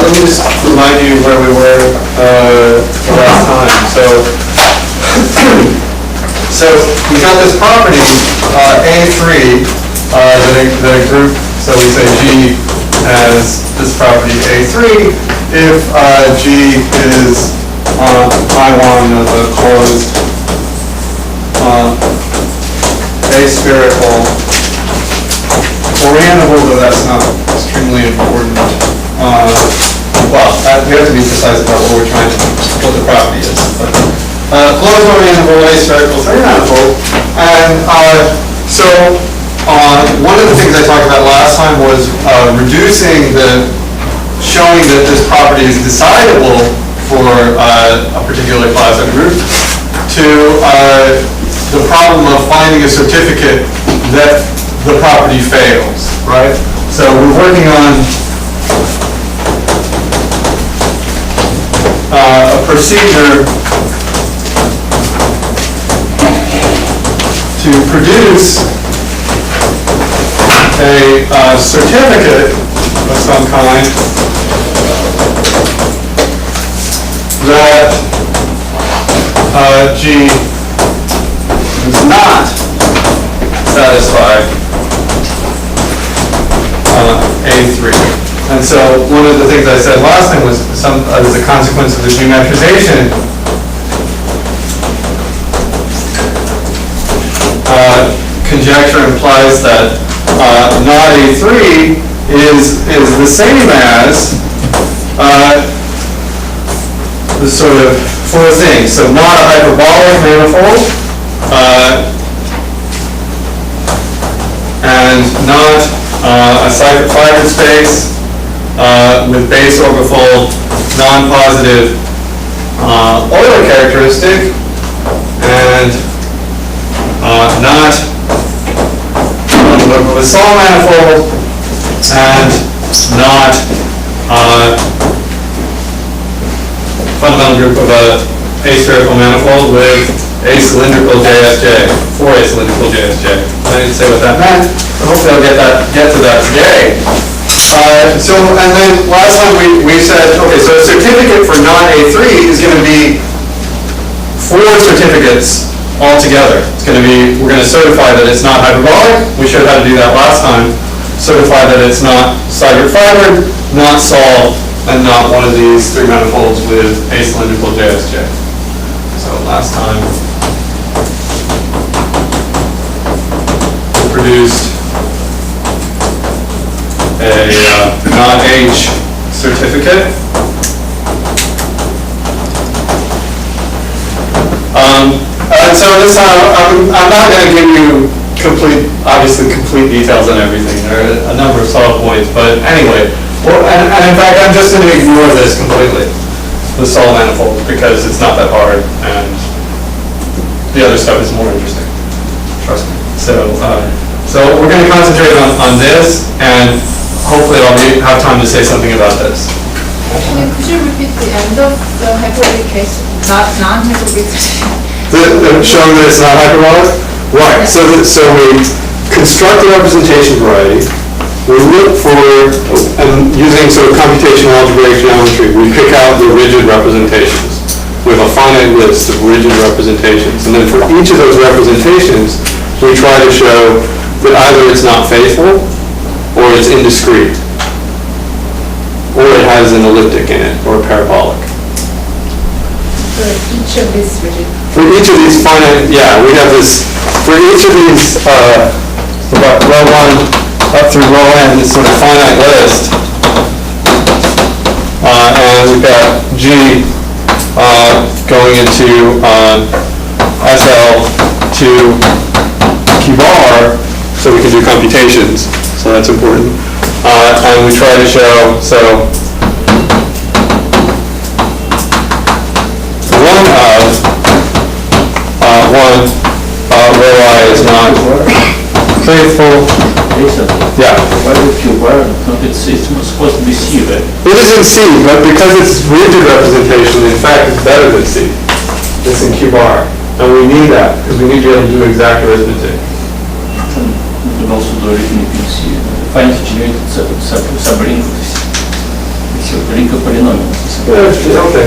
let me just remind you where we were the last time. So we got this property A3 that a group. So we say G has this property A3 if G is I1 of a closed aspherical orientable, though that's not extremely important. Well, we have to be precise about what the property is. Closed orientable aspherical manifold, and so one of the things I talked about last time was showing that this property is decidable for a particular class of group to the problem of finding a certificate that the property fails, right? So we're working on a procedure to produce a certificate of some kind that G does not satisfy A3. And so one of the things I said last time was as a consequence of the geometrization, conjecture implies that not A3 is the same as the sort of four things. So not a hyperbolic manifold, and not a Seifert-Fiber space with base orbifold, non-positive Euler characteristic, and not a Sol manifold, and not fundamental group of a aspherical manifold with acylindrical JSJ, 4 acylindrical JSJ. I didn't say what that meant, but hopefully I'll get to that today. And then last time we said, okay, so a certificate for non-A3 is going to be 4 certificates altogether. It's going to be, we're going to certify that it's not hyperbolic. We showed how to do that last time. Certify that it's not Seifert-Fiber, not Sol, and not one of these 3 manifolds with acylindrical JSJ. So last time we produced a non-H certificate. And so this time, I'm not going to give you obviously complete details on everything. There are a number of solid points, but anyway, and in fact, I'm just going to ignore this completely, the Sol manifold, because it's not that hard, and the other stuff is more interesting. Trust me. So we're going to concentrate on this, and hopefully I'll have time to say something about this. Could you repeat the end of the hyperbolic case? Non-hyperbolic. Showing that it's not hyperbolic? Right. So we construct the representation variety. We look for, and using sort of computational algebraic geometry, we pick out the rigid representations. We have a finite list of rigid representations. And then for each of those representations, we try to show that either it's not faithful, or it's indiscrete, or it has an elliptic in it, or a parabolic. For each of these rigid. For each of these finite, yeah, we have this, for each of these, about row 1 up through row n, this sort of finite list, and we've got G going into SL to Q bar, so we can do computations, so that's important. And we try to show, so row I is not faithful. Yeah. Why would Q bar? It's supposed to be C, right? It is in C, but because it's rigid representation, in fact, it's better than C. It's in Q bar. And we need that, because we need to be able to do exact arithmetic. We can also do arithmetic in C. Finally generated submarine for C. ring of polynomials. Okay.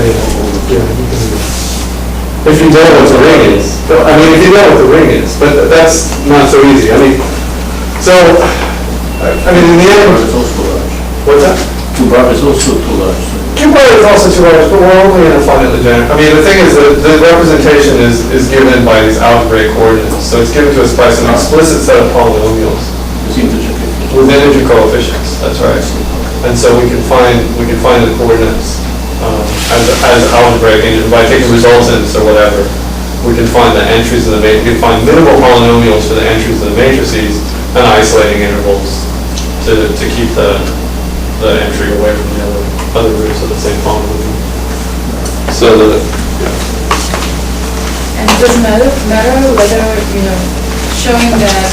If you know what the ring is. I mean, if you know what the ring is, but that's not so easy. I mean, so, I mean, in the end, It's also large. what's that? 2 bar is also too large. So Q-bar is also too large, but we're only in a finitely general. I mean, the thing is that the representation is given by these algebraic coordinates. So it's given to us by some explicit set of polynomials it's integer coefficient. with integer coefficients. That's right. And so we can find the coordinates as algebraic engine by taking resultants or whatever. We can find the entries of the matrix. We can find minimal polynomials for the entries of the matrices and isolating intervals to keep the entry away from the other roots of the same polynomial. So And it doesn't matter whether, showing that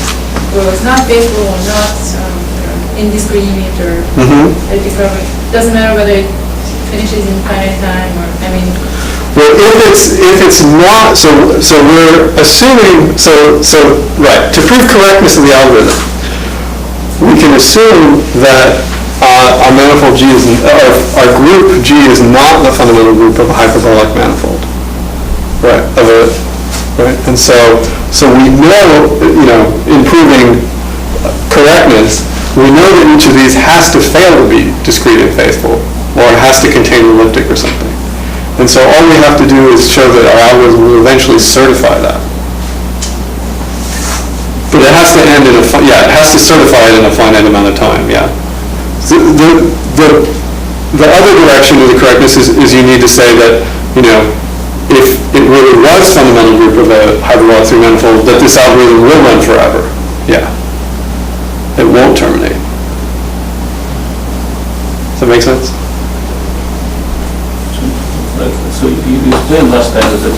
it's not faithful or not indiscriminate or doesn't matter whether it finishes in finite time or, Well, if it's not, so we're assuming, right, to prove correctness of the algorithm, we can assume that our manifold G is, our group G is not the fundamental group of a hyperbolic manifold, right? Right, and so we know, in proving correctness, we know that each of these has to fail to be discrete and faithful, or it has to contain an elliptic or something. And so all we have to do is show that our algorithm will eventually certify that. But it has to end in it has to certify it in a finite amount of time, yeah. The other direction of the correctness is you need to say that, if it really was fundamental group of a hyperbolic 3 manifold, that this algorithm will run forever, yeah. It won't terminate. Does that make sense? So you explained last time that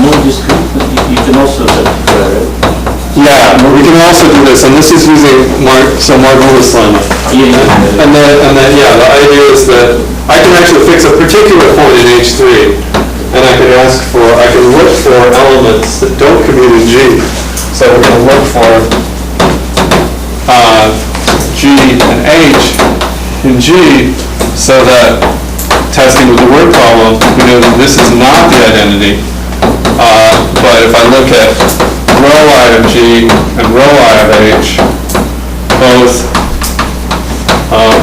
no discrete, you can also Yeah, we can also do this, and this is using Margolis lemma. And then, the idea is that I can actually fix a particular point in H3, and I can look for elements that don't commute in G. So we're going to look for G and H in G, so that testing with the word problem, we know that this is not the identity. But if I look at rho I of G and rho I of H, both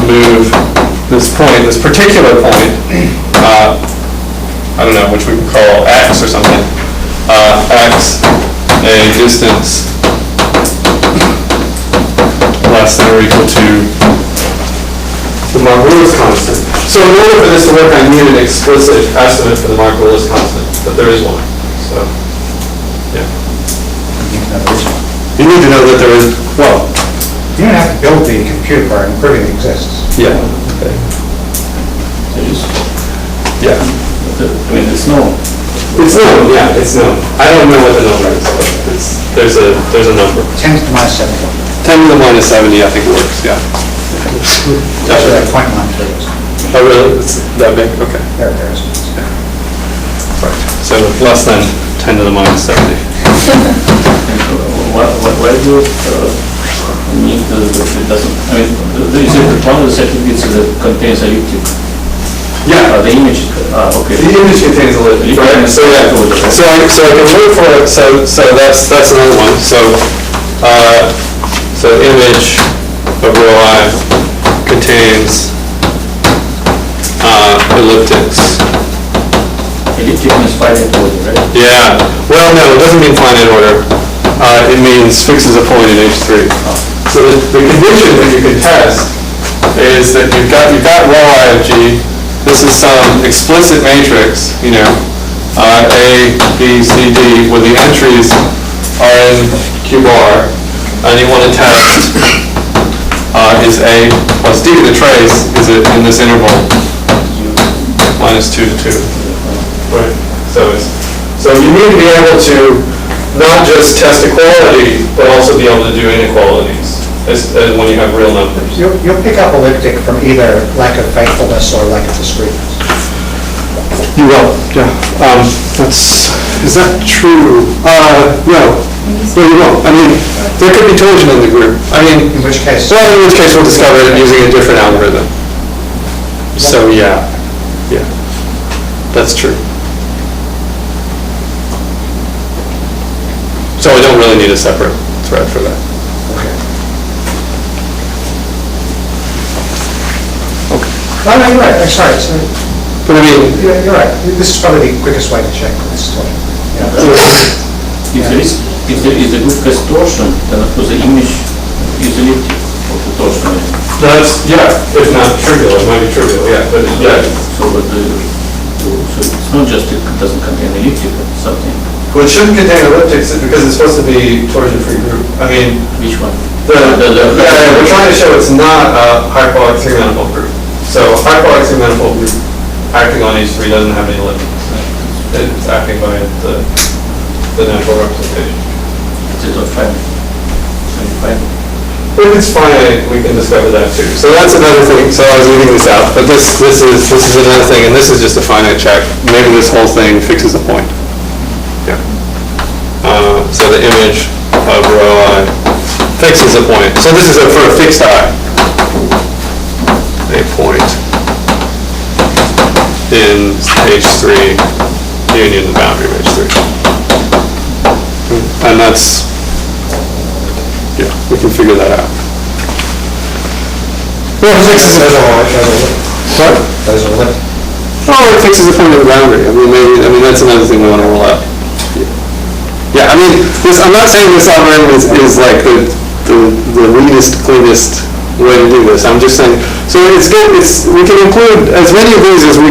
move this particular point, I don't know, which we can call X or something, X, a distance less than or equal to the Margolis constant. So in order for this to work, I need an explicit estimate for the Margolis constant, but there is one. So, yeah. You need to know that there is, well. You don't have to build the computer part and prove it exists. Yeah. Okay. Yeah. It's known. It's known, yeah, it's known. I don't know what the number is, but there's a number. 10 to the minus 70. 10 to the minus 70, I think it works, yeah. That's where that point line is. Oh, really? It's that big? Okay. There it is. Right. So less than 10 to the minus 70. Why do you need that it doesn't, you said that one of the certificates that contains elliptic. Yeah. The image, okay. The image contains a elliptic, right? So yeah, so I can look for it, so that's another one. So image of rho I contains elliptics. Elliptic means finite order, right? Yeah. Well, no, it doesn't mean finite order. It means fixes a point in H3. So the condition that you can test is that you've got rho I of G. This is some explicit matrix, A, B, C, D, where the entries are in Q bar, and you want to test is A plus D, the trace, is it in this interval, minus 2 to 2. Right. So you need to be able to not just test equality, but also be able to do inequalities as when you have real numbers. You'll pick up elliptic from either lack of faithfulness or lack of discreteness. You will, yeah. Is that true? No. No, you won't. I mean, there could be torsion in the group. In which case? Well, in which case we'll discover it using a different algorithm. So, yeah, that's true. So I don't really need a separate thread for that. Okay. Okay. No, no, you're right, I'm sorry, sorry. But I mean, You're right, this is probably the quickest way to check this. If there is a good KAIST torsion, then of course the image is elliptic of the torsion. that's, if not trivial, it might be trivial, but So, but so it's not just it doesn't contain elliptic, but something. Well, it shouldn't contain elliptics because it's supposed to be torsion-free group. I mean, Which one? we're trying to show it's not a hyperbolic three-manifold group. So hyperbolic three-manifold group acting on H3 doesn't have any elliptics. It's acting by the natural representation. Is it on fine? If it's finite, we can discover that too. So that's another thing. So I was leaving this out, but this is another thing, and this is just a finite check. Maybe this whole thing fixes the point. Yeah. So the image of rho I fixes a point. So this is for a fixed I. A point in H3 union the boundary of H3. And that's, we can figure that out. Well, it fixes it. What? Those are elliptic. Oh, it fixes the point of the boundary. I mean, that's another thing we want to roll out. Yeah, I mean, I'm not saying this algorithm is like the neatest, cleanest way to do this. I'm just saying, so it's good, we can include as many of these as we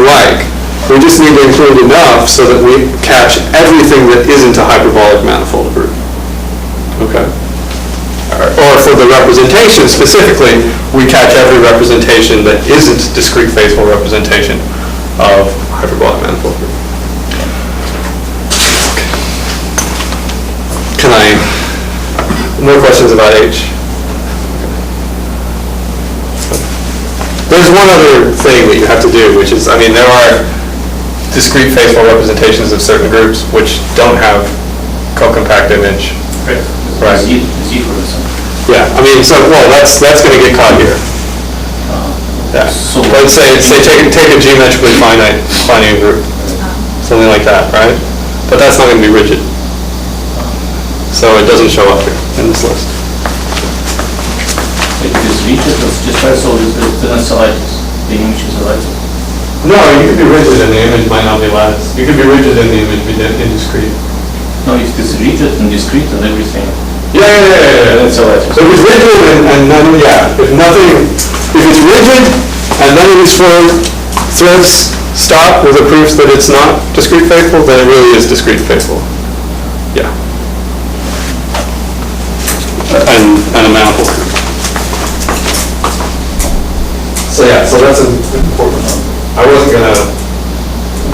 like. We just need to include enough so that we catch everything that isn't a hyperbolic manifold group. Okay? Or for the representation specifically, we catch every representation that isn't discrete faithful representation of hyperbolic manifold group. More questions about H? There's one other thing that you have to do, which is, I mean, there are discrete faithful representations of certain groups which don't have co-compact image. Right. Z for instance. Yeah, I mean, so, well, that's going to get caught here. Yeah. So Let's say take a geometrically finite group, something like that, right? But that's not going to be rigid. So it doesn't show up here in this list. It is rigid, it's just so it's an lattice. The image is a lattice. No, you could be rigid and the image might not be lattice. You could be rigid and the image be indiscrete. No, if it's rigid and discrete and everything. Yeah. That's a lattice. So if it's rigid and then, if it's rigid and none of these four threads stop with a proof that it's not discrete faithful, then it really is discrete faithful. Yeah. And a manifold group. So that's an important one. I wasn't gonna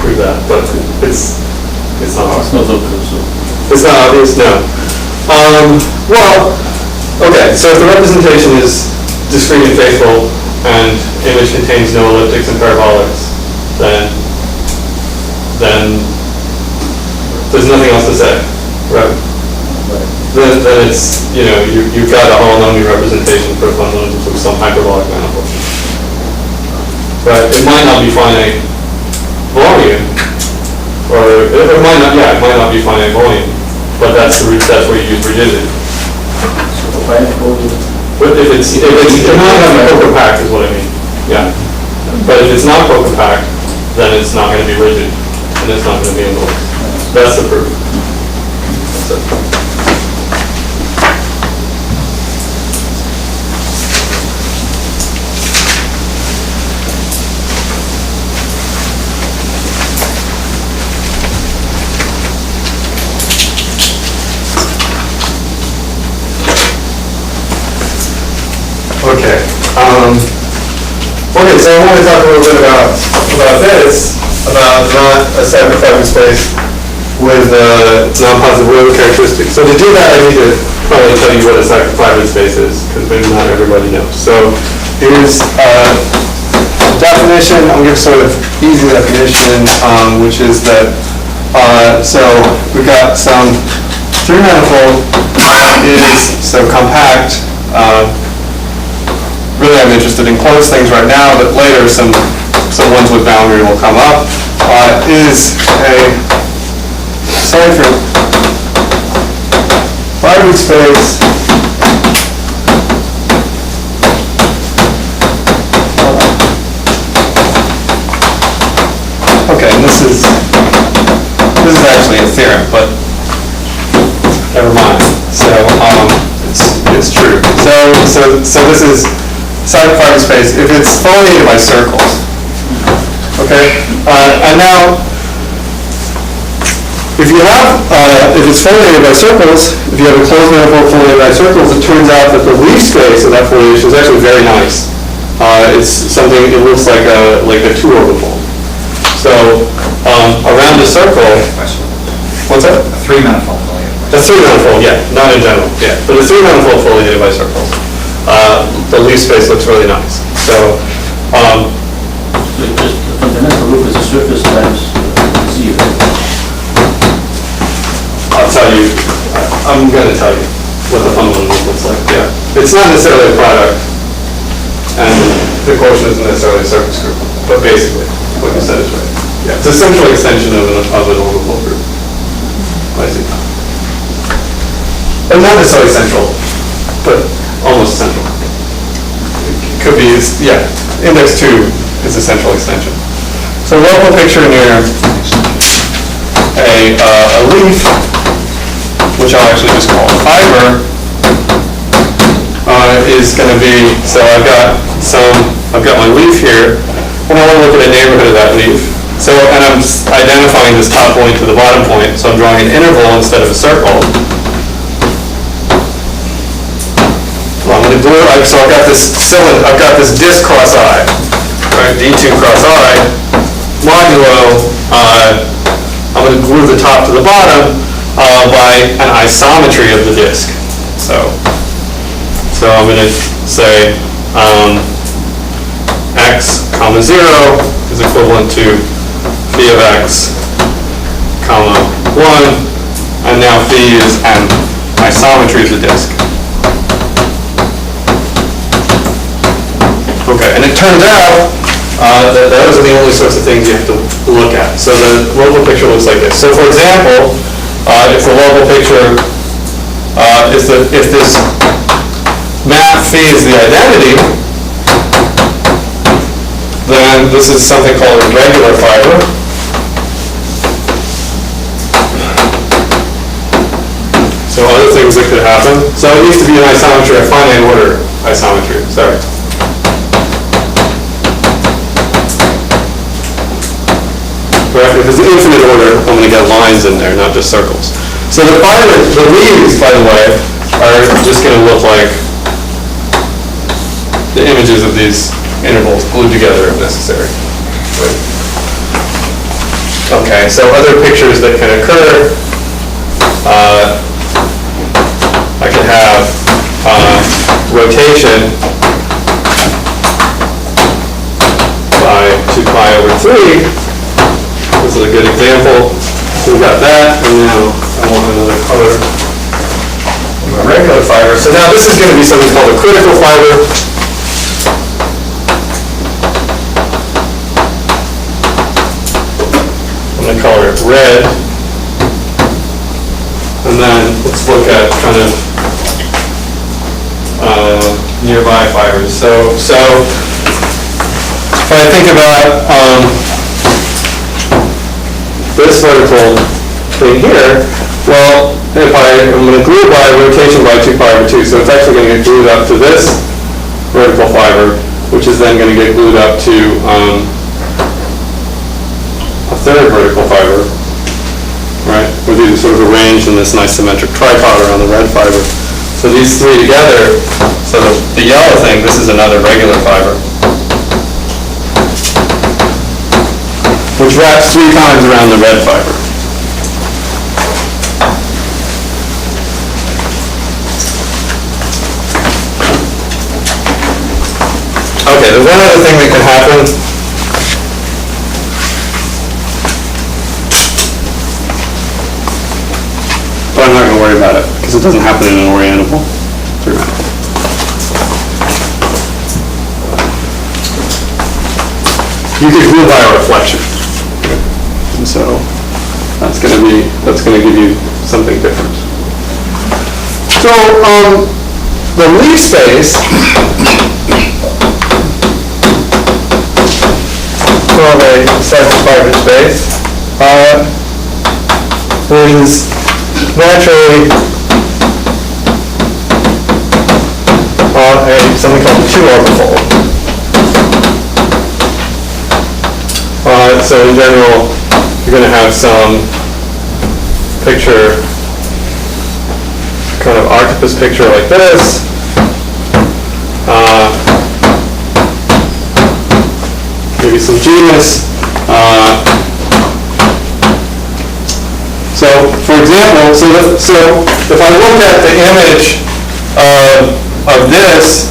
prove that, but it's not. It's not obvious. So. It's not obvious, no. Well, okay, so if the representation is discrete and faithful and image contains no elliptics and parabolics, then there's nothing else to say, right? Then it's, you've got a holonomial representation for a fundamental of some hyperbolic manifold. But it might not be finite volume, or it might not be finite volume, but that's where you use rigidity. So But if it might not be co-compact is what I mean, yeah. But if it's not co-compact, then it's not going to be rigid, and it's not going to be in the list. That's the proof. That's it. Okay. Okay, so I want to talk a little bit about this, about not a sacrificing space with non-positive Willow characteristics. So to do that, I need to probably tell you what a sacrificing space is, because maybe not everybody knows. So here's a definition. I'll give sort of easy definition, which is that, so we've got some three-manifold is so compact. Really, really I'm interested in closed things right now, but later some ones with boundary will come up, is a cipher fiber space okay, and this is actually a theorem, but never mind. So it's true. So this is fiber space if it's foliated by circles. Okay, and now if it's foliated by circles, if you have a closed manifold foliated by circles, it turns out that the leaf space of that foliation is actually very nice. It's something, it looks like a 2-orbifold. So around the circle, what's that? A 3-manifold foliated. A 3-manifold, yeah, not in general, yeah. But a 3-manifold foliated by circles. The leaf space looks really nice. So, Just the fundamental roof is a surface times Z, right? I'll tell you, I'm going to tell you what the fundamental roof looks like, yeah. It's not necessarily a product, and the quotient isn't necessarily a surface group, but basically, what you said is right. Yeah, it's a central extension of an orbital group. I see. And not necessarily central, but almost central. It could be, yeah, index 2 is a central extension. So local picture near a leaf, which I'll actually just call fiber, is going to be, so I've got my leaf here, and I want to look at a neighborhood of that leaf. So, and I'm identifying this top point to the bottom point, so I'm drawing an interval instead of a circle. Well, I'm going to glue, so I've got this cylinder, I've got this disk cross I, right, D2 cross I, modulo, I'm going to glue the top to the bottom by an isometry of the disk. So I'm going to say x comma 0 is equivalent to phi of x comma 1, and now phi is an isometry of the disk. Okay, and it turns out that those are the only sorts of things you have to look at. So the local picture looks like this. So for example, if the local picture, if this map phi is the identity, then this is something called a regular fiber. So other things that could happen. So it needs to be an isometry, a finite order isometry, sorry. Right? If it's an infinite order, I'm going to get lines in there, not just circles. So the leaves, by the way, are just going to look like the images of these intervals glued together if necessary. Right. Okay, so other pictures that can occur, I could have rotation by 2 pi over 3. This is a good example. We've got that, and now I want another color of a regular fiber. So now this is going to be something called a critical fiber. I'm going to color it red. And then let's look at kind of nearby fibers. So if I think about this vertical thing here, well, I'm going to glue it by rotation by 2 pi over 2. So it's actually going to get glued up to this vertical fiber, which is then going to get glued up to a third vertical fiber, right? Where these are sort of arranged in this nice symmetric tripod around the red fiber. So these three together, so the yellow thing, this is another regular fiber, which wraps 3 times around the red fiber. Okay, there's one other thing that can happen. But I'm not going to worry about it, because it doesn't happen in an orientable 3-manifold. you could rule by a reflection. And so that's going to give you something different. So the leaf space of a separate fiber space is naturally something called a two-orbifold. So in general, you're going to have some picture, kind of octopus picture like this. Maybe some genus. So, for example, so if I look at the image of this,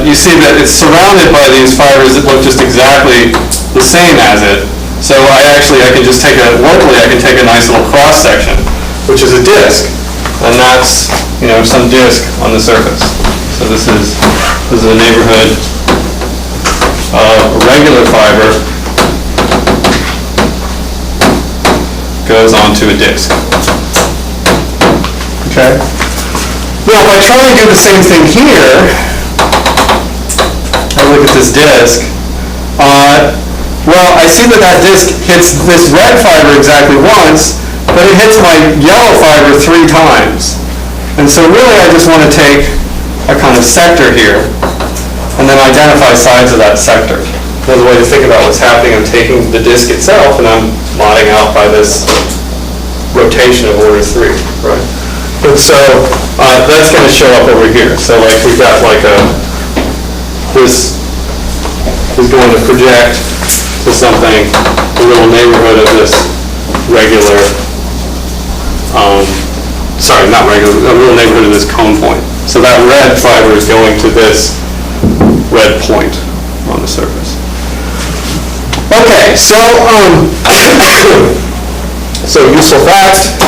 you see that it's surrounded by these fibers that look just exactly the same as it. So I can just take locally I can take a nice little cross section, which is a disk, and that's some disk on the surface. So this is a neighborhood of a regular fiber goes onto a disk. Okay. Now if I try and do the same thing here, I look at this disk. Well, I see that disk hits this red fiber exactly once, but it hits my yellow fiber 3 times. And so really I just want to take a kind of sector here and then identify sides of that sector. Another way to think about what's happening, I'm taking the disk itself and I'm modding out by this rotation of order 3, right? And so that's going to show up over here. So like we've got like this is going to project to something, a little neighborhood of this regular, a little neighborhood of this cone point. So that red fiber is going to this red point on the surface. Okay, so so useful facts.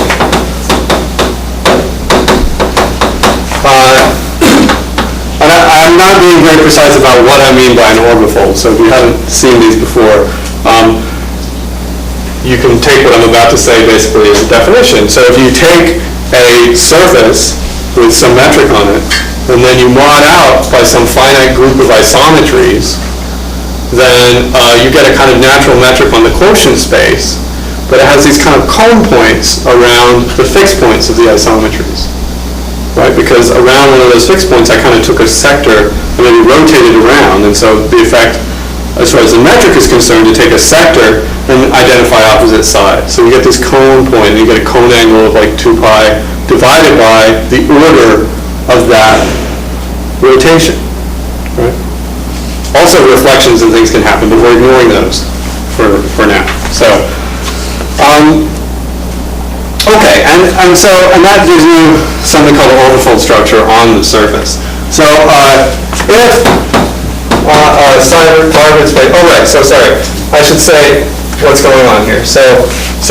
And I'm not being very precise about what I mean by an orbifold, so if you haven't seen these before, you can take what I'm about to say basically as a definition. So if you take a surface with some metric on it, and then you mod out by some finite group of isometries, then you get a kind of natural metric on the quotient space, but it has these kind of cone points around the fixed points of the isometries. Right, because around one of those fixed points, I kind of took a sector and then rotated around, and so the effect, as far as the metric is concerned, to take a sector and identify opposite sides. So you get this cone point, and you get a cone angle of like 2 pi divided by the order of that rotation. Right? Also, reflections and things can happen, but we're ignoring those for now. So. Okay, and that gives you something called an orbifold structure on the surface. So if fiber space, I should say what's going on here. So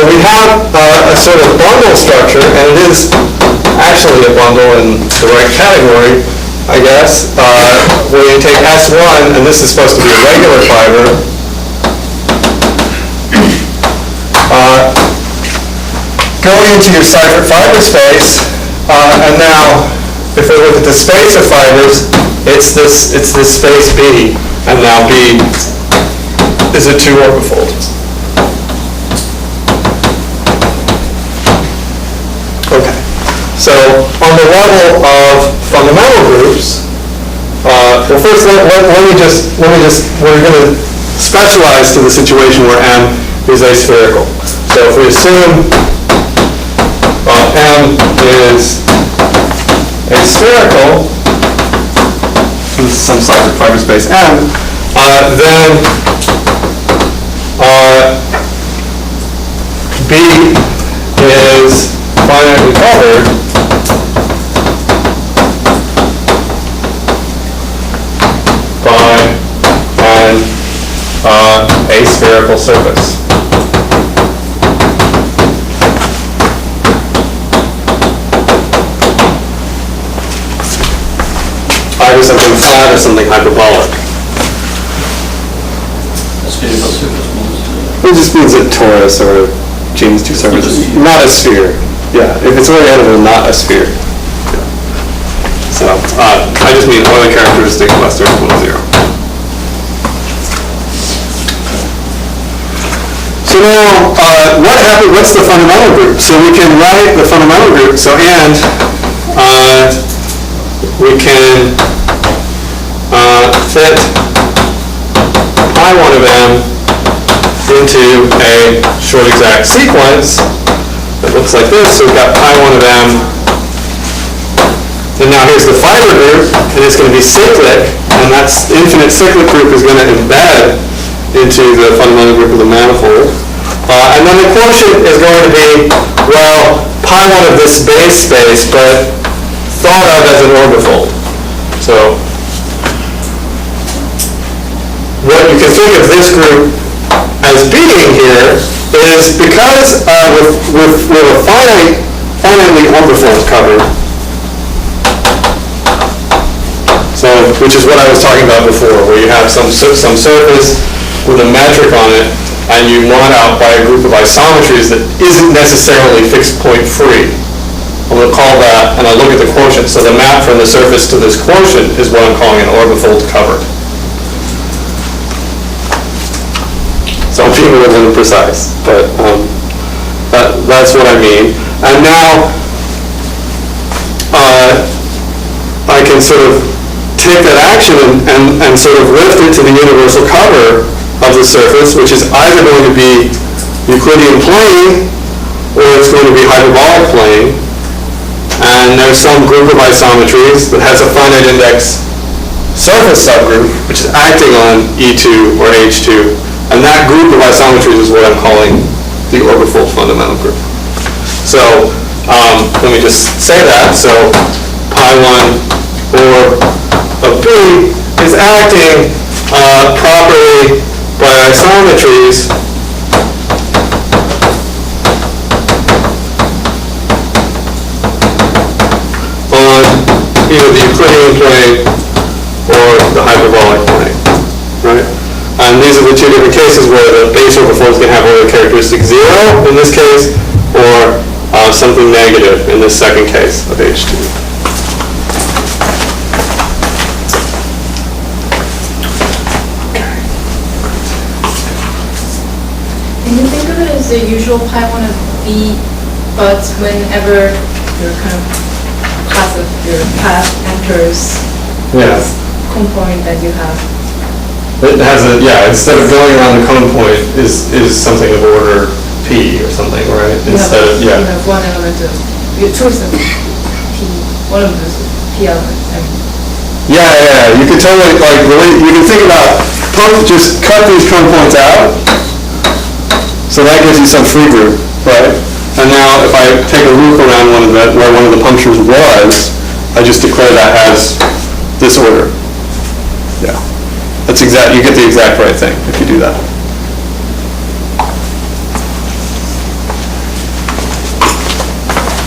we have a sort of bundle structure, and it is actually a bundle in the right category, I guess, where you take S1, and this is supposed to be a regular fiber, going into your Seifert fiber space, and now if we look at the space of fibers, it's this space B, and now B is a 2 orbifold. Okay, so on the level of fundamental groups, well first let me just we're going to specialize to the situation where M is aspherical. So if we assume M is aspherical, this is some Seifert fiber space M, then B is finitely covered by an aspherical surface. Either something flat or something hyperbolic. That's a torus or a genus 2 surface, not a sphere. Yeah, if it's orientable, not a sphere. Yeah. So, I just mean Euler characteristic less than or equal to 0. So now, what's the fundamental group? So we can write the fundamental group, so and we can fit pi1 of m into a short exact sequence that looks like this. So we've got pi1 of m, and now here's the fiber group, and it's going to be cyclic, and that's infinite cyclic group is going to embed into the fundamental group of the manifold. And then the quotient is going to be, well, pi1 of this base space, but thought of as an orbifold. So what you can think of this group as being here is because with a finitely orbifold covered, so which is what I was talking about before, where you have some surface with a metric on it, and you mod out by a group of isometries that isn't necessarily fixed point free. I'm going to call that, and I look at the quotient, so the map from the surface to this quotient is what I'm calling an orbifold covered. So I'm being a little imprecise, but that's what I mean. And now I can sort of take that action and sort of lift it to the universal cover of the surface, which is either going to be Euclidean plane or it's going to be hyperbolic plane. And there's some group of isometries that has a finite index surface subgroup, which is acting on E2 or H2. And that group of isometries is what I'm calling the orbifold fundamental group. So let me just say that. So pi1 or of B is acting properly by isometries on either the Euclidean plane or the hyperbolic plane, right? And these are the two different cases where the base orbifolds can have Euler characteristic 0 in this case, or something negative in this second case of H2. Can you think of it as the usual pi1 of B, but whenever your kind of your path enters this cone point that you have? It has a, instead of going around the cone point is something of order P or something, right? Instead of, You have one element of, your choice of P, one of those P elements. Yeah, you can totally, like, you can think about, just cut these cone points out, so that gives you some free group, right? And now if I take a loop around where one of the punctures was, I just declare that as this order. Yeah. That's exact, you get the exact right thing if you do that.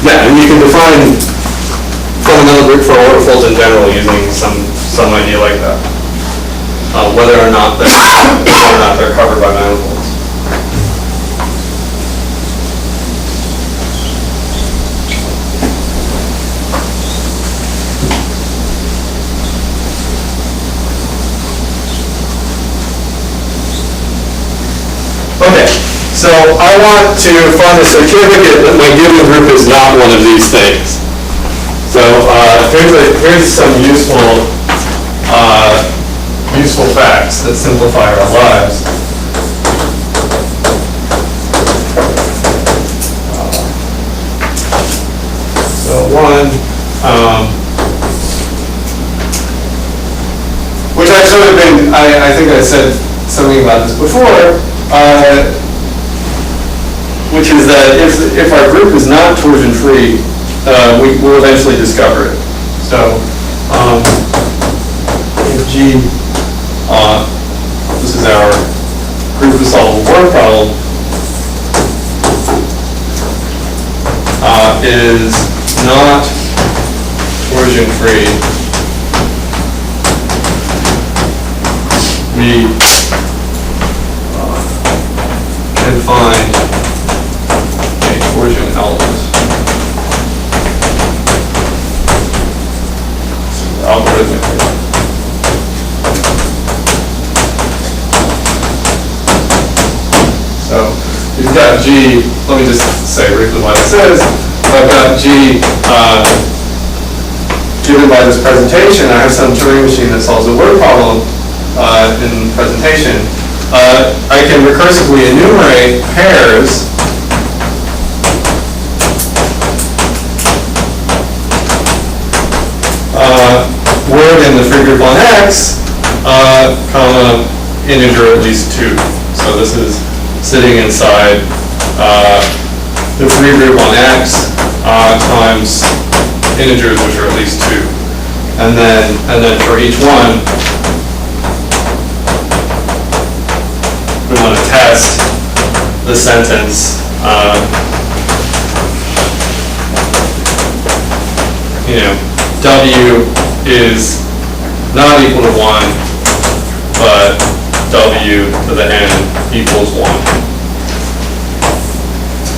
Yeah, and you can define fundamental group for orbifolds in general using some idea like that. Whether or not they're covered by manifolds. Okay, so I want to find a certificate that my given group is not one of these things. So here's some useful facts that simplify our lives. So one, which I've sort of been, I think I said something about this before, which is that if our group is not torsion-free, we will eventually discover it. So if G, this is our group to solve a word problem, is not torsion-free, we can find a torsion element. Algorithmically. So you've got G, let me just say briefly what this is. I've got G given by this presentation. I have some Turing machine that solves a word problem in the presentation. I can recursively enumerate pairs word in the free group on X, comma, integer at least 2. So this is sitting inside the free group on X times integers which are at least 2. And then for each one, we want to test the sentence, W is not equal to 1, but W to the n equals 1.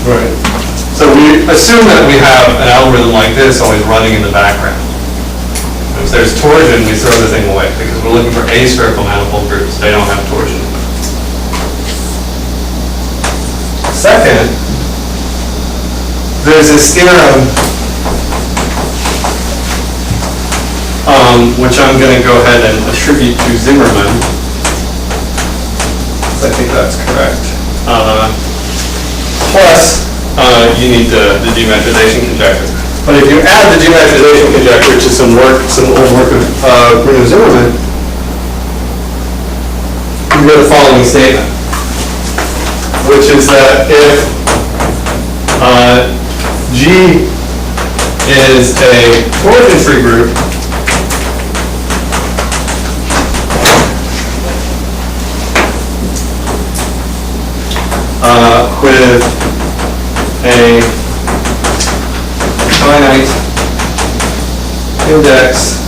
Right. So we assume that we have an algorithm like this always running in the background. If there's torsion, we throw the thing away because we're looking for aspherical manifold groups. They don't have torsion. Second, there's this theorem which I'm going to go ahead and attribute to Zimmerman. I think that's correct. Plus, you need the demetrization conjecture. But if you add the demetrization conjecture to some old work of Bruno Zimmerman, you get the following statement, which is that if G is a torsion-free group, with a finite index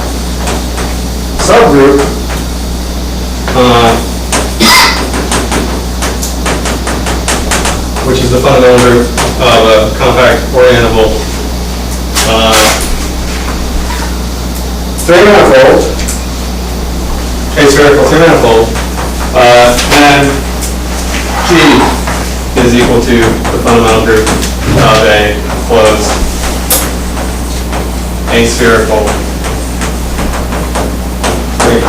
subgroup, which is the fundamental group of a compact orientable three-manifold, aspherical three-manifold, then G is equal to the fundamental group of a closed aspherical ring.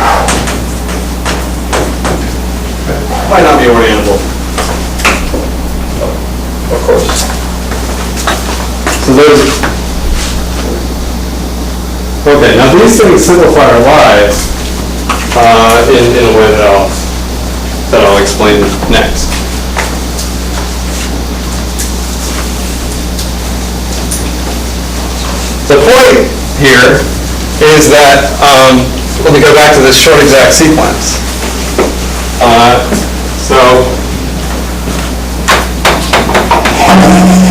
Might not be orientable, of course. So those. Okay, now these things simplify our lives in a way that I'll explain next. The point here is that, let me go back to this short exact sequence. So,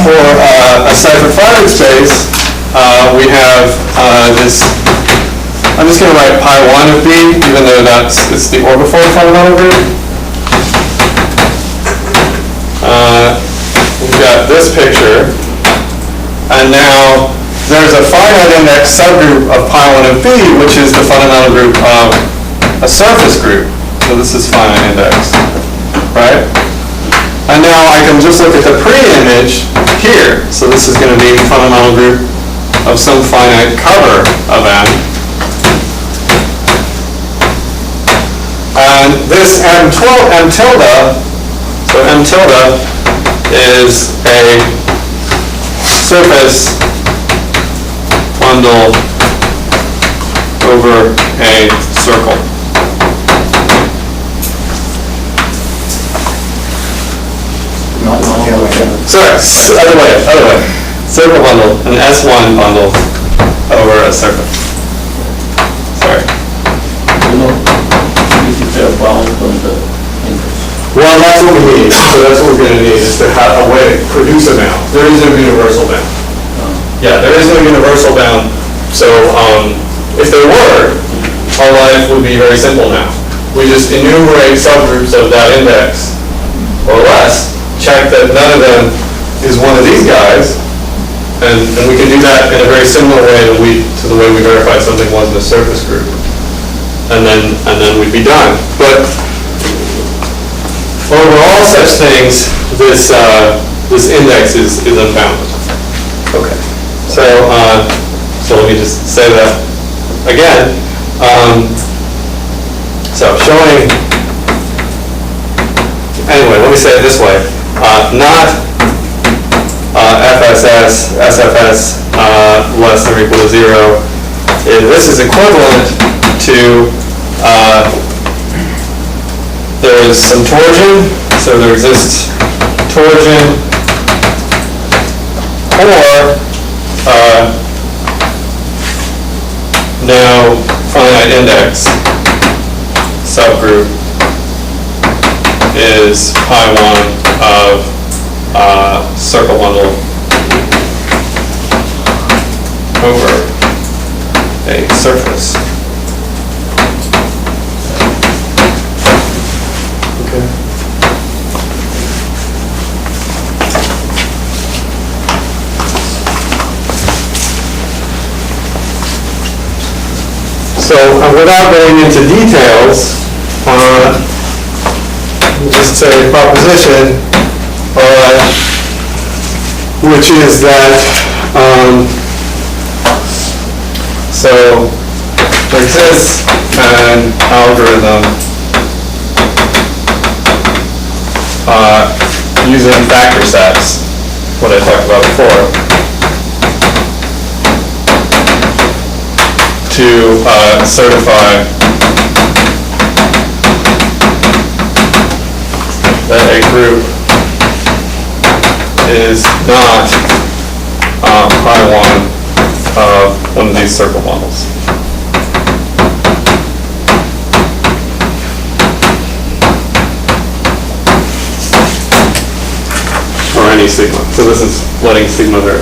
for a cipher finite space, we have this, I'm just going to write pi 1 of B, even though it's the orbifold fundamental group. We've got this picture, and now there's a finite index subgroup of pi 1 of B, which is the fundamental group of a surface group. So this is finite index, right? And now I can just look at the pre-image here. So this is going to be fundamental group of some finite cover of M. And this M tilde, so M tilde is a surface bundle over a circle. Not the other way. Sorry, other way. Circle bundle, an S1 bundle over a circle. Sorry. If they're bound on the inverse. Well, that's what we need. So that's what we're going to need, is to have a way to produce a bound. There is no universal bound. Yeah, there is no universal bound. So if there were, our life would be very simple now. We just enumerate subgroups of that index, or less, check that none of them is one of these guys, and we can do that in a very similar way to the way we verified something wasn't a surface group. And then we'd be done. But over all such things, this index is unbounded. Okay. So let me just say that again. So showing. Anyway, let me say it this way. Not FSS, SFS less than or equal to 0. This is equivalent to, there is some torsion, so there exists torsion, or now finite index subgroup is pi1 of circle bundle over a surface. Okay. So without going into details, just say proposition, which is that, so there exists an algorithm using factor sets, what I talked about before, to certify that a group is not pi1 of one of these circle bundles. Or any sigma. So this is letting sigma there.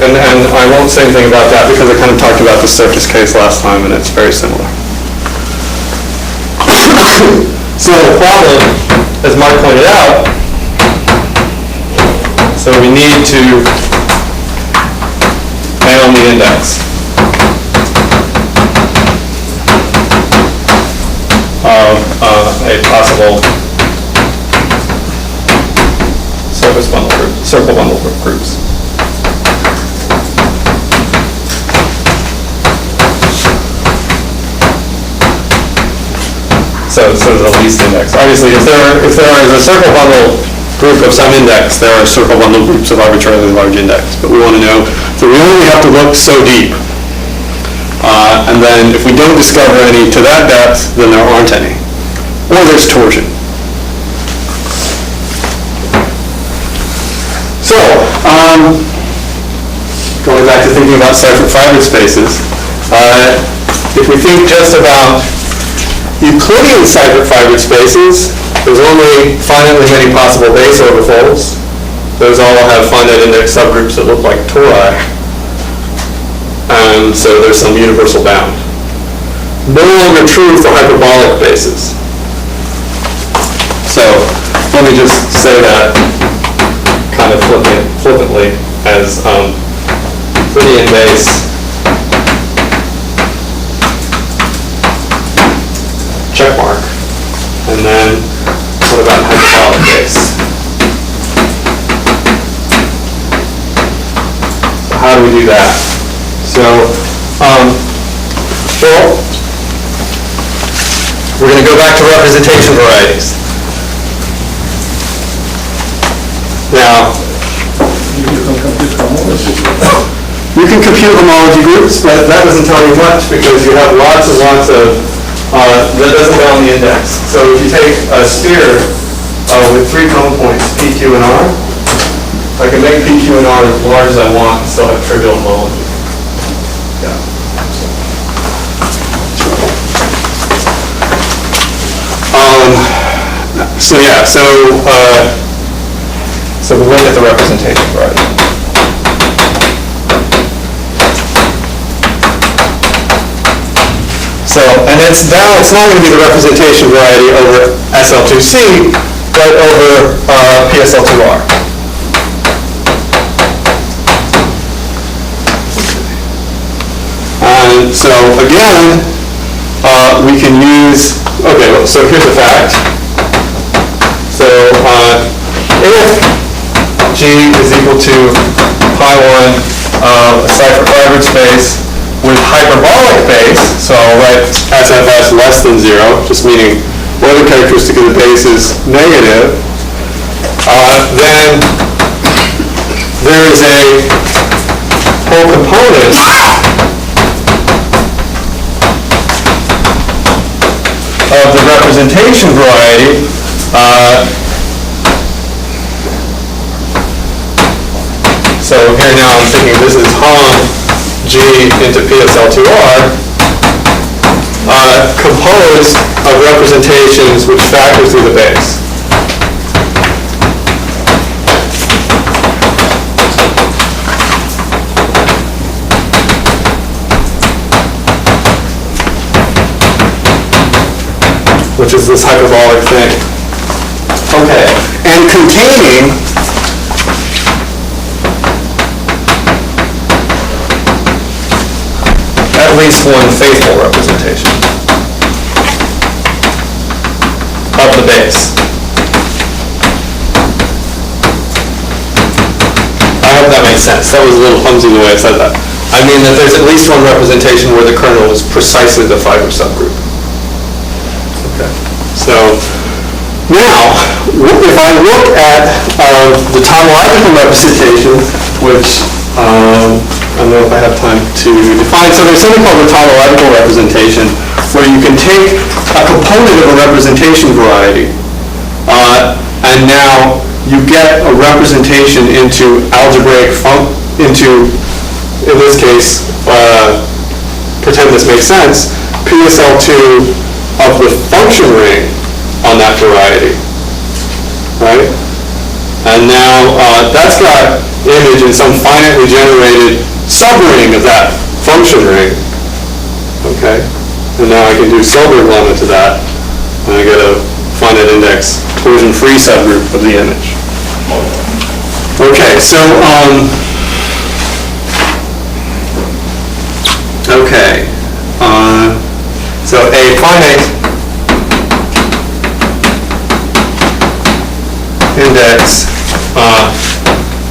And I won't say anything about that because I kind of talked about the surface case last time and it's very similar. So the problem, as Mark pointed out, so we need to bound the index of a possible surface bundle group, circle bundle groups. So the least index. Obviously, if there is a circle bundle group of some index, there are circle bundle groups of arbitrarily large index. But we want to know, so we only have to look so deep. And then if we don't discover any to that depth, then there aren't any. Or there's torsion. So, going back to thinking about Seifert-Freiberg spaces, if we think just about Euclidean Seifert-Freiberg spaces, there's only finitely many possible base orbifolds. Those all have finite index subgroups that look like tori. And so there's some universal bound. No longer true for hyperbolic bases. So let me just say that kind of flippantly as Euclidean base check mark, and then what about hyperbolic base? So how do we do that? So, well, we're going to go back to representation varieties. Now, you can compute homology groups, but that doesn't tell you much because you have lots and lots of that doesn't bound the index. So if you take a sphere with 3 cone points, P, Q, and R, I can make P, Q, and R as large as I want and still have trivial homology. Yeah. So yeah, so we look at the representation, right? So, and it's now, it's not going to be the representation variety over SL2C, but over PSL2R. And so again, we can use, okay, so here's the fact. So if G is equal to pi 1 of a cipher fibered space with hyperbolic base, so I'll write SFS less than 0, just meaning one of the characteristic of the base is negative, then there is a whole component of the representation variety so here now I'm thinking this is hum G into PSL2R composed of representations which factor through the base. Which is this hyperbolic thing. Okay, and containing at least one faithful representation of the base. I hope that makes sense. That was a little clumsy the way I said that. I mean that there's at least one representation where the kernel is precisely the fiber subgroup. Okay. So now, if I look at the topological representation, which I don't know if I have time to define. So there's something called the topological representation, where you can take a component of a representation variety, and now you get a representation into algebraic into, in this case, pretend this makes sense, PSL2 of the function ring on that variety, right? And now that's got image in some finitely generated subring of that function ring, okay? And now I can do Silberg lemma to that, and I get a finite index torsion-free subgroup of the image. Okay, so okay, so a finite index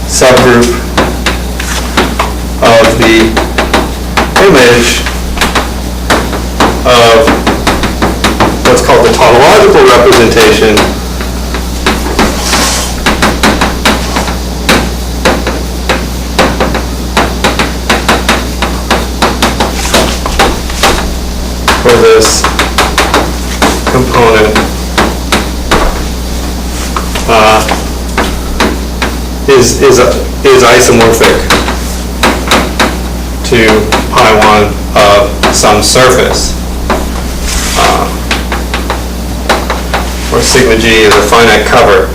subgroup of the image of what's called the tautological representation for this component is isomorphic to pi 1 of some surface, where sigma g is a finite cover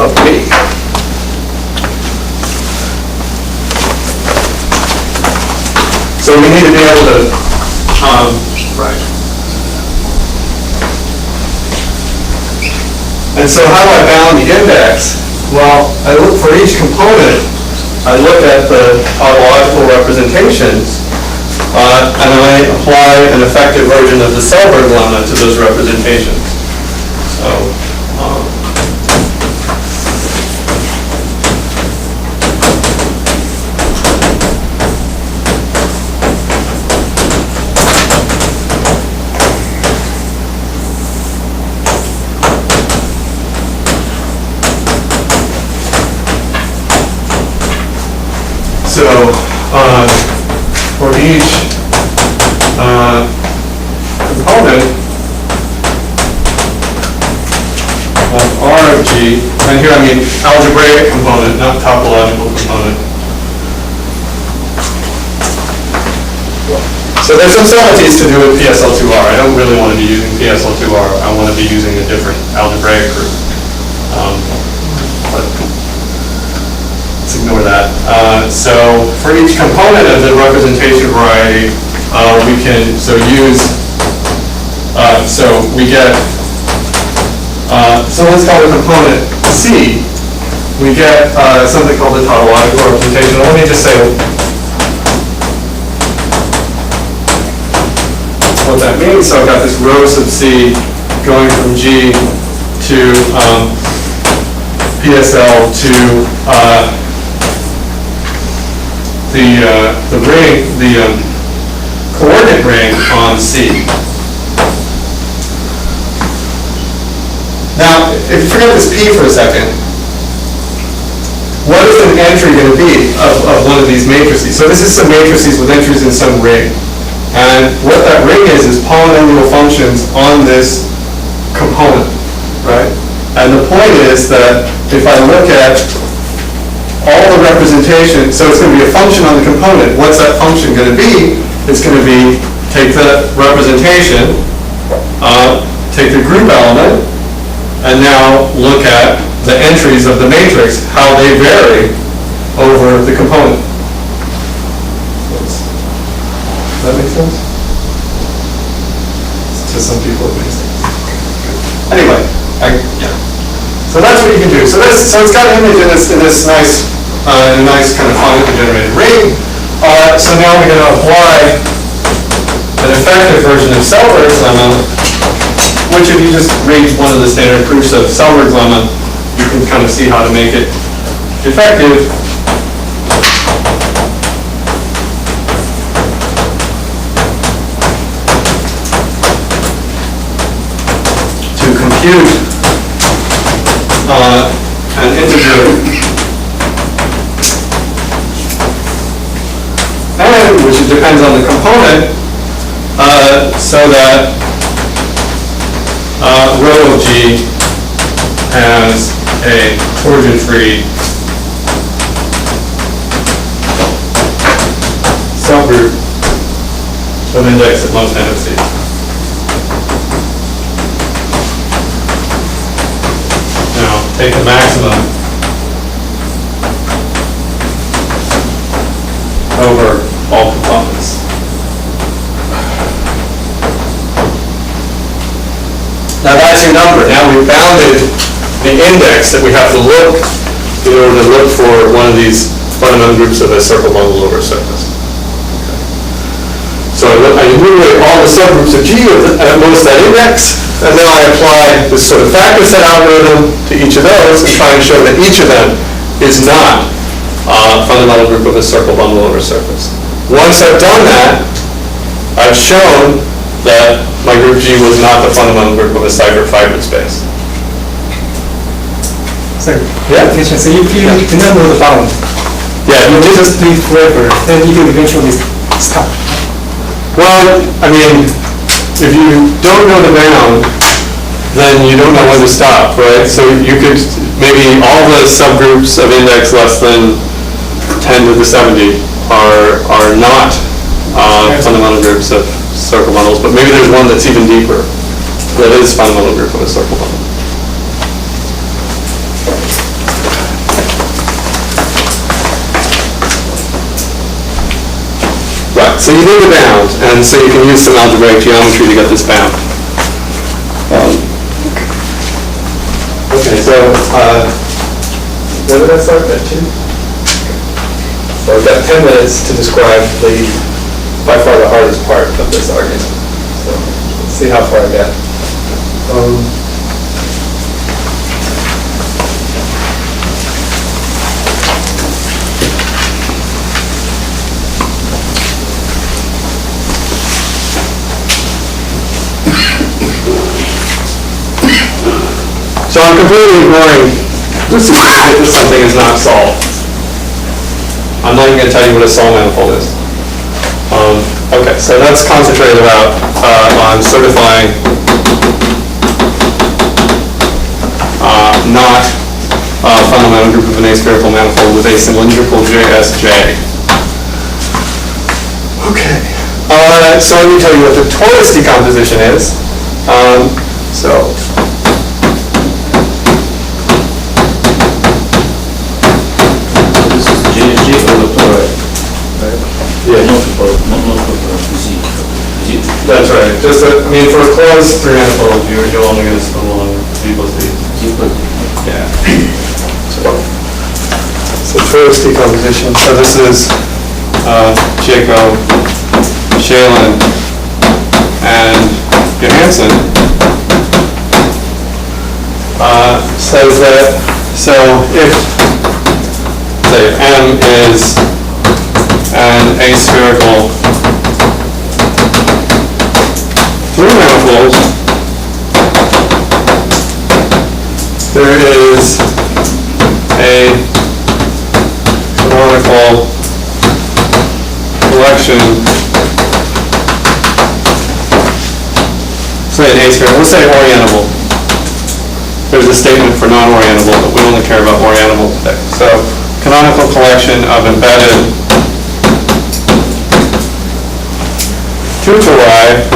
of P. So we need to be able to, right. And so how do I bound the index? Well, I look for each component, I look at the tautological representations, and I apply an effective version of the Silberg lemma to those representations. So, for each component of R of G, and here I mean algebraic component, not topological component. So there's some subtleties to do with PSL2R. I don't really want to be using PSL2R. I want to be using a different algebraic group. But it's ignore that. So for each component of the representation variety, we can use, so we get, so let's call the component C. We get something called the tautological representation. Let me just say what that means. So I've got this rho sub C going from G to PSL to the ring, the coordinate ring on C. Now, if you forget this P for a second, what is an entry going to be of one of these matrices? So this is some matrices with entries in some ring. And what that ring is polynomial functions on this component, right? And the point is that if I look at all the representation, so it's going to be a function on the component. What's that function going to be? It's going to be, take the representation, take the group element, and now look at the entries of the matrix, how they vary over the component. Does that make sense? To some people it makes sense. Anyway, yeah. So that's what you can do. So it's got an image in this nice kind of finitely generated ring. So now we're going to apply an effective version of Selberg's lemma, which if you just read one of the standard proofs of Selberg's lemma, you can kind of see how to make it effective. To compute an integer n, which depends on the component, so that rho of G has a torsion-free subgroup of index at most n of C. Now, take the maximum over all components. Now that's your number. Now we've bounded the index that we have to look in order to look for one of these fundamental groups of a circle bundle over a surface. Okay. So I enumerate all the subgroups of G at most that index, and then I apply this sort of factor set algorithm to each of those and try and show that each of them is not a fundamental group of a circle bundle over a surface. Once I've done that, I've shown that my group G was not the fundamental group of a cipher-fibered space. So, Yeah. so if you do not know the bound, Yeah, you just do it forever, then you will eventually stop. well, I mean, if you don't know the bound, then you don't know when to stop, right? So you could, maybe all the subgroups of index less than 10 to the 70 are not fundamental groups of circle bundles, but maybe there's one that's even deeper that is fundamental group of a circle bundle. Right, so you need a bound, and so you can use some algebraic geometry to get this bound. Okay, so where did I start? At 2? So I've got 10 minutes to describe by far the hardest part of this argument. So let's see how far I get. So I'm completely ignoring this that something is not solved. I'm not even going to tell you what a solved manifold is. Okay, so let's concentrate on certifying not a fundamental group of an aspherical manifold with a cylindrical JSJ. Okay, so let me tell you what the torus decomposition is. So this is not for Z. That's right, just, I mean, for a closed three manifold, you're only gonna spin along Z plus D. Z plus D. Yeah. So torus decomposition, so this is Jacob, Shailen, and Johansson. Says that, so if, say, M is an aspherical three manifold, there is a canonical collection, say an aspherical, let's say orientable. There's a statement for non-orientable, but we only care about orientable today. So, canonical collection of embedded two tori,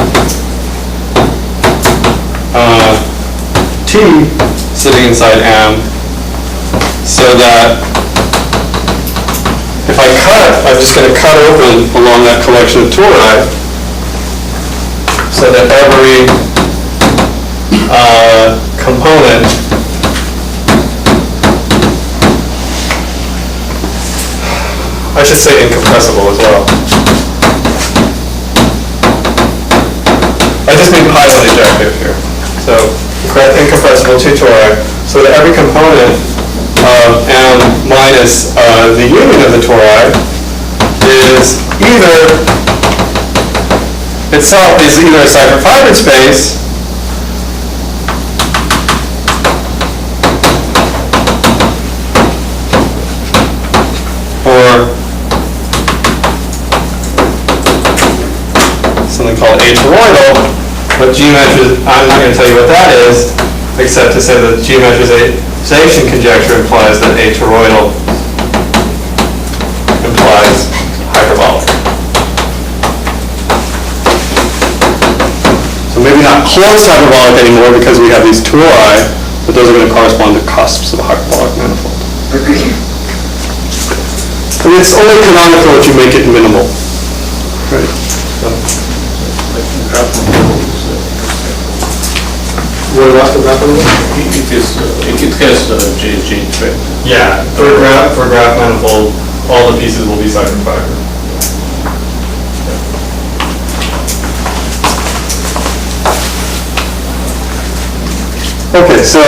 T sitting inside M, so that if I cut, I'm just going to cut open along that collection of tori, so that every component I should say incompressible as well. I just mean Python ejective here. So incompressible two tori, so that every component of M minus the union of the tori is either itself is either a cipher fibered space or something called atoroidal, but I'm not going to tell you what that is, except to say that geometrization conjecture implies that atoroidal implies hyperbolic. So maybe not close to hyperbolic anymore because we have these tori, but those are going to correspond to cusps of a hyperbolic manifold. I mean, it's only canonical if you make it minimal. Right. What about the graph? It has JSJ track. Yeah, for graph manifold, all the pieces will be cipher fiber. Okay, so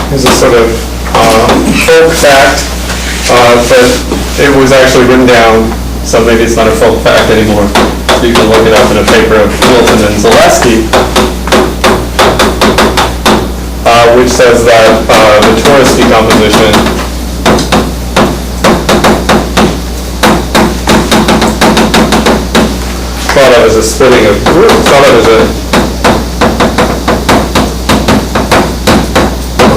here's a sort of folk fact, but it was actually written down, so maybe it's not a folk fact anymore. So you can look it up in a paper of Wilton and Zaleski, which says that the torus decomposition thought of as a splitting of groups, thought of as a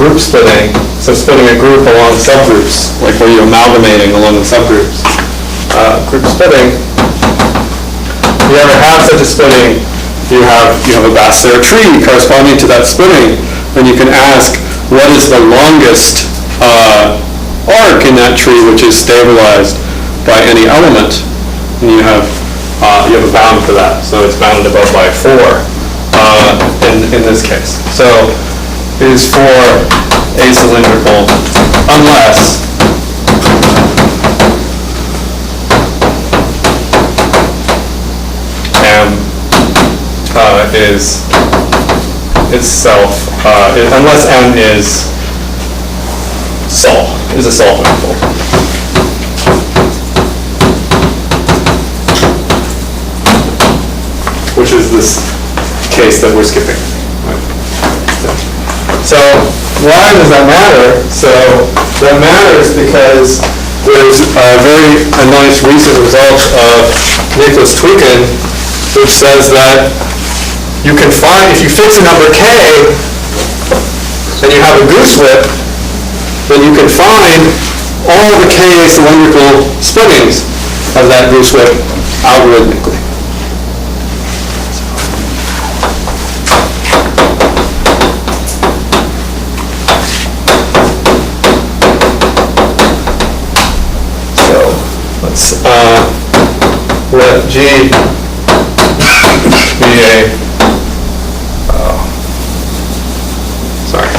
group splitting, so splitting a group along subgroups, like where you're amalgamating along the subgroups. Group splitting, if you ever have such a splitting, you have a Basler tree corresponding to that splitting, then you can ask what is the longest arc in that tree which is stabilized by any element, and you have a bound for that, so it's bounded above by 4 in this case. So it is for acylindrical unless M is itself, unless M is a Sol manifold. Which is this case that we're skipping. So why does that matter? So that matters because there's a nice recent result of Nicholas Tweakin, which says that you can find, if you fix a number k and you have a goose whip, then you can find all the k cylindrical splittings of that goose whip algorithmically. let G be a, sorry,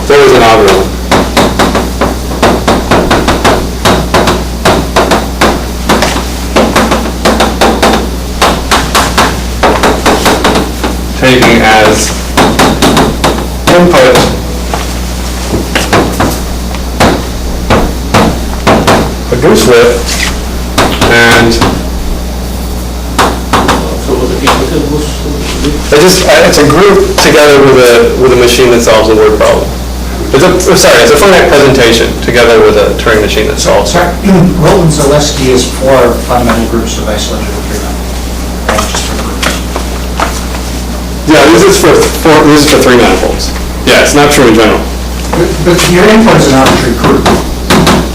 there was an algorithm. Taking as input a goose whip and it's a group together with a machine that solves a word problem. It's a finite presentation together with a Turing machine that solves. Sorry, Roland Zaleski is for fundamental groups of isolated three-dimensional. Just for groups. Yeah, this is for three manifolds. Yeah, it's not true in general. But your input is an arbitrary group.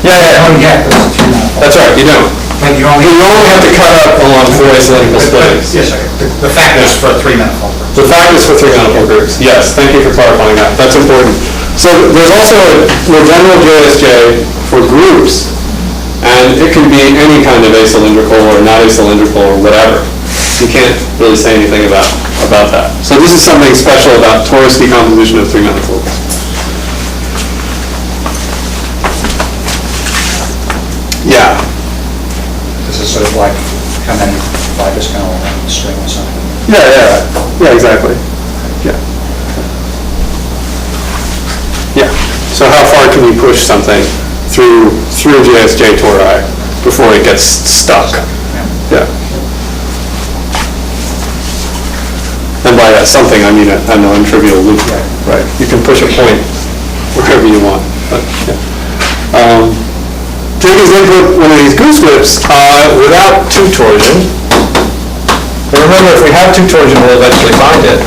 Yeah. Oh, yeah, that's a three-manifold. That's right, you don't. But you only have to cut up along four asymmetrical splittings. Yes, sir. The fact is for three-manifold groups. The fact is for three manifold groups. Yes, thank you for clarifying that. That's important. So there's also a more general JSJ for groups, and it can be any kind of acylindrical or not acylindrical or whatever. You can't really say anything about that. So this is something special about torus decomposition of three manifolds. Yeah. This is sort of like how many fibers can all around the string or something. Yeah, exactly. Yeah. So how far can you push something through JSJ tori before it gets stuck? Yeah. And by that something, I mean a non-trivial loop. Right. You can push a point wherever you want. But, yeah. Take as input one of these goose whips without two torsion. And remember, if we have two torsion, we'll eventually find it.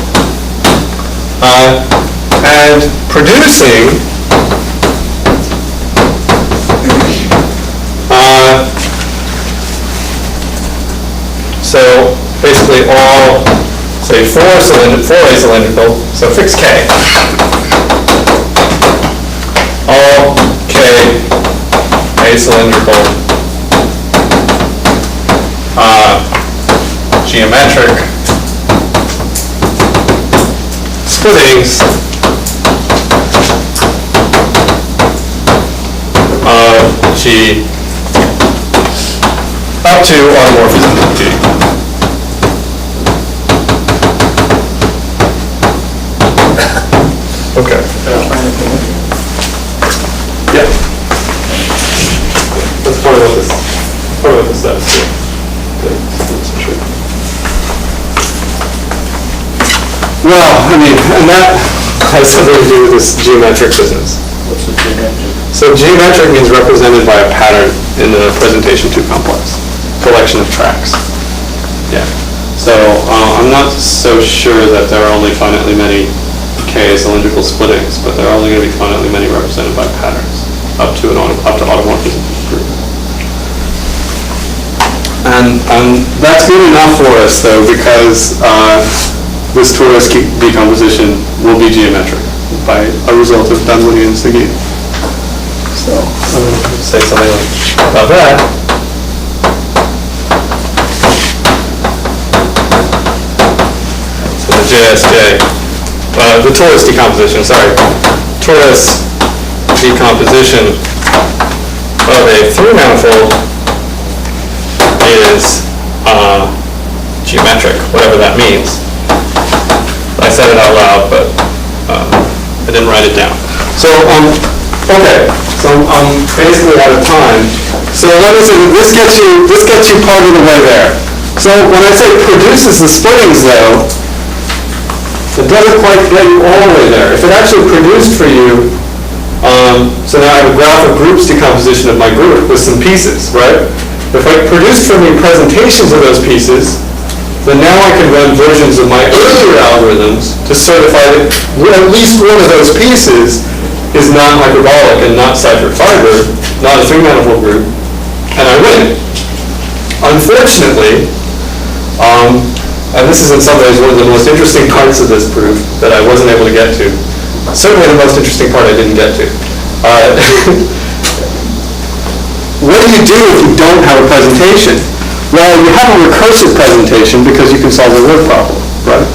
And producing so basically all, say, four acylindrical, so fix K. All K acylindrical geometric splittings of G up to automorphism of G. Okay. Yeah. That's part of what this says too. Well, I mean, and that has something to do with this geometric business. What's the geometric? So geometric means represented by a pattern in the presentation 2 complex, collection of tracks. Yeah. So I'm not so sure that there are only finitely many K cylindrical splittings, but there are only going to be finitely many represented by patterns up to automorphism group. And that's good enough for us though, because this torus decomposition will be geometric by a result of Dunwoodian Segui. So I'm going to say something about that. So the JSJ, the torus decomposition, torus decomposition of a three manifold is geometric, whatever that means. I said it out loud, but I didn't write it down. So, okay, so I'm basically out of time. So let me say, this gets you part of the way there. So when I say produces the splittings though, it doesn't quite get you all the way there. If it actually produced for you, so now I have a graph of groups decomposition of my group with some pieces, right? If it produced for me presentations of those pieces, then now I can run versions of my earlier algorithms to certify that at least one of those pieces is not hyperbolic and not Seifert fiber, not a three-manifold group, and I win. Unfortunately, and this is in some ways one of the most interesting parts of this proof that I wasn't able to get to, certainly the most interesting part I didn't get to. What do you do if you don't have a presentation? Well, you have a recursive presentation because you can solve a word problem, right?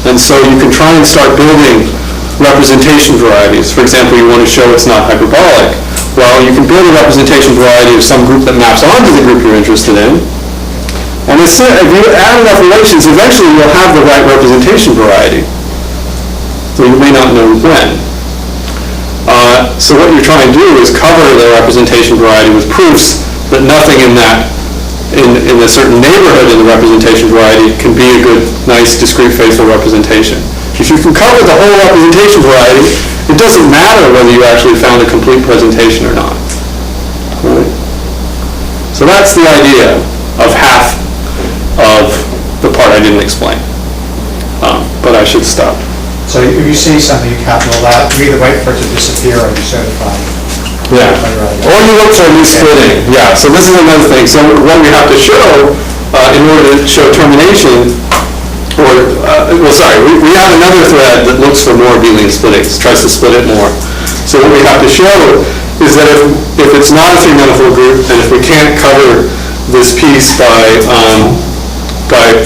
And so you can try and start building representation varieties. For example, you want to show it's not hyperbolic. Well, you can build a representation variety of some group that maps onto the group you're interested in. And if you add enough relations, eventually you'll have the right representation variety. So you may not know when. So what you're trying to do is cover the representation variety with proofs that nothing in a certain neighborhood in the representation variety can be a good, nice, discrete faithful representation. If you can cover the whole representation variety, it doesn't matter whether you actually found a complete presentation or not. Right? So that's the idea of half of the part I didn't explain. But I should stop. So if you see something, you capital that, you either wait for it to disappear or you certify. Yeah. Or you look for a new splitting. Yeah, so this is another thing. So what we have to show, in order to show termination, we have another thread that looks for more abelian splittings, tries to split it more. So what we have to show is that if it's not a three-manifold group, and if we can't cover this piece by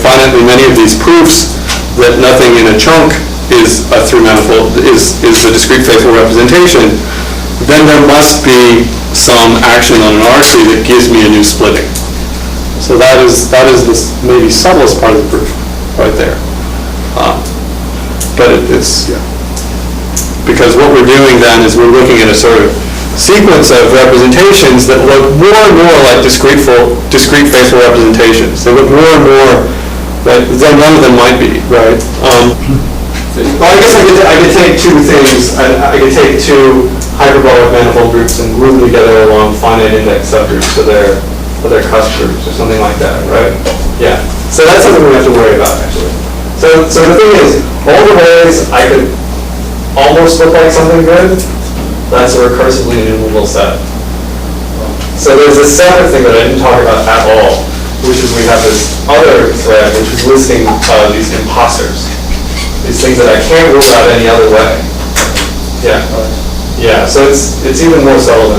finitely many of these proofs, that nothing in a chunk is a three-manifold, is a discrete faithful representation, then there must be some action on an R tree that gives me a new splitting. So that is the maybe subtlest part of the proof, right there. But it's, yeah. Because what we're doing then is we're looking at a sort of sequence of representations that look more and more like discrete faithful representations. They look more and more like, then one of them might be, right? Well, I guess I could take two things. I could take two hyperbolic manifold groups and glue them together along finite index subgroups for their cusp groups or something like that, right? Yeah. So that's something we have to worry about, actually. So the thing is, all the ways I could almost look like something good, that's a recursively enumerable set. So there's this separate thing that I didn't talk about at all, which is we have this other thread which is listing these imposters. These things that I can't rule out any other way. Yeah. Yeah, so it's even more subtle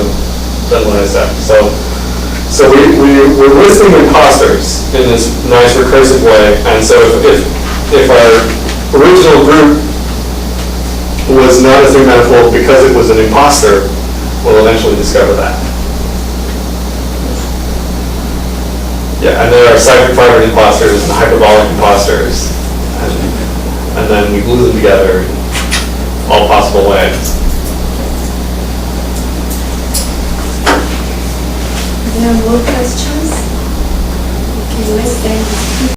than what I said. So we're listing imposters in this nice recursive way, and so if our original group was not a three-manifold because it was an imposter, we'll eventually discover that. Yeah, and there are cyclic fibered imposters and hyperbolic imposters. And then we glue them together in all possible ways. Are there more questions?